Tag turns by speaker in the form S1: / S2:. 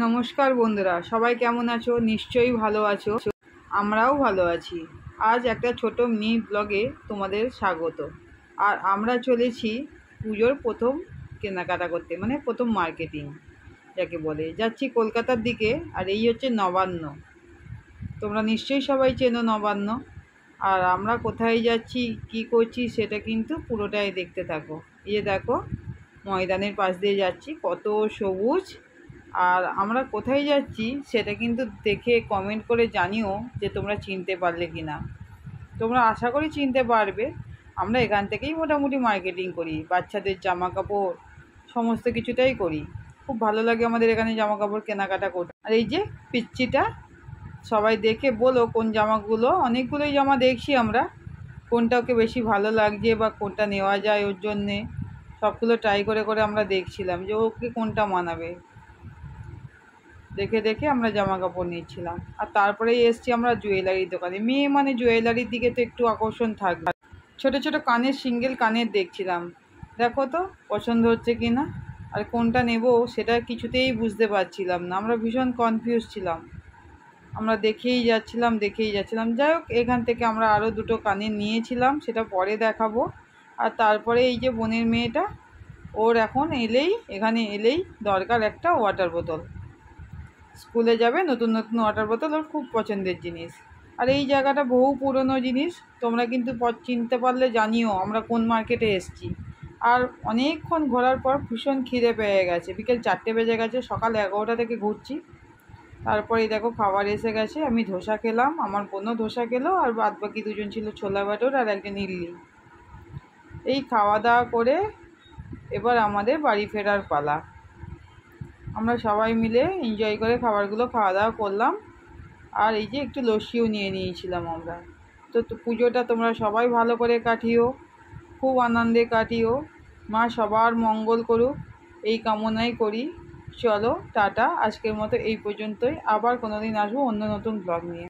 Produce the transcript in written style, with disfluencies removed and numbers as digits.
S1: নমস্কার বন্ধুরা, সবাই কেমন আছো? নিশ্চয়ই ভালো আছো। আমরাও ভালো আছি। আজ একটা ছোট মিনি ব্লগে তোমাদের স্বাগত। আর আমরা চলেছি পুজোর প্রথম কেনাকাটা করতে, মানে প্রথম মার্কেটিং যাকে বলে। যাচ্ছি কলকাতার দিকে। আর এই হচ্ছে নবান্ন। তোমরা নিশ্চয়ই সবাই চেনো নবান্ন। আর আমরা কোথায় যাচ্ছি, কি করছি, সেটা কিন্তু পুরোটাই দেখতে থাকো। এই যে দেখো, ময়দানের পাশ দিয়ে যাচ্ছি, কত সবুজ। আর আমরা কোথায় যাচ্ছি সেটা কিন্তু দেখে কমেন্ট করে জানিও যে তোমরা চিনতে পারলে কি না। তোমরা আশা করি চিনতে পারবে। আমরা এখান থেকেই মোটামুটি মার্কেটিং করি, বাচ্চাদের জামা কাপড় সমস্ত কিছুটাই করি। খুব ভালো লাগে আমাদের এখানে জামা কাপড় কেনাকাটা করতে। আর এই যে পিচ্চিটা, সবাই দেখে বলো কোন জামাগুলো, অনেকগুলোই জামা দেখছি আমরা, কোনটা ওকে বেশি ভালো লাগছে বা কোনটা নেওয়া যায় ওর জন্যে। সবগুলো ট্রাই করে করে আমরা দেখছিলাম যে ওকে কোনটা মানাবে। দেখে দেখে আমরা জামা কাপড় নিচ্ছিলাম। আর তারপরেই এসছি আমরা জুয়েলারির দোকানে। মেয়ে মানে জুয়েলারির দিকে তো একটু আকর্ষণ থাকবে। ছোট ছোট কানের, সিঙ্গেল কানের দেখছিলাম। দেখো তো পছন্দ হচ্ছে কি না, আর কোনটা নেব সেটা কিছুতেই বুঝতে পারছিলাম না। আমরা ভীষণ কনফিউজ ছিলাম। আমরা দেখেই যাচ্ছিলাম। যাই হোক, এখান থেকে আমরা আরও দুটো কানের নিয়েছিলাম, সেটা পরে দেখাবো। আর তারপরে এই যে বোনের মেয়েটা, ওর এখন এখানে এলেই দরকার একটা ওয়াটার বোতল। স্কুলে যাবে, নতুন নতুন ওয়াটার বোতল ওর খুব পছন্দের জিনিস। আর এই জায়গাটা বহু পুরনো জিনিস, তোমরা কিন্তু চিনতে পারলে জানিও আমরা কোন মার্কেটে এসেছি। আর অনেকক্ষণ ঘোরার পর ভীষণ খিদে পেয়ে গেছে। বিকেল 4টে বেজে গেছে, সকাল 11টা থেকে ঘুরছি। তারপরে দেখো খাবার এসে গেছে। আমি ধোসা খেলাম, আমার বোনও ধোসা খেলো, আর বাদ বাকি দুজন ছিল ছোলা বাটোর আর একজন ইডলি। এই খাওয়া দাওয়া করে এবার আমাদের বাড়ি ফেরার পালা। আমরা সবাই মিলে এনজয় করে খাবারগুলো খাওয়া দাওয়া করলাম। আর এই যে একটু লস্যিও নিয়ে নিয়েছিলাম আমরা। তো পুজোটা তোমরা সবাই ভালো করে কাটিও, খুব আনন্দে কাটিও। মা সবার মঙ্গল করুক, এই কামনাই করি। চলো টাটা, আজকের মতো এই পর্যন্তই। আবার কোনোদিন আসবো অন্য নতুন ব্লগ নিয়ে।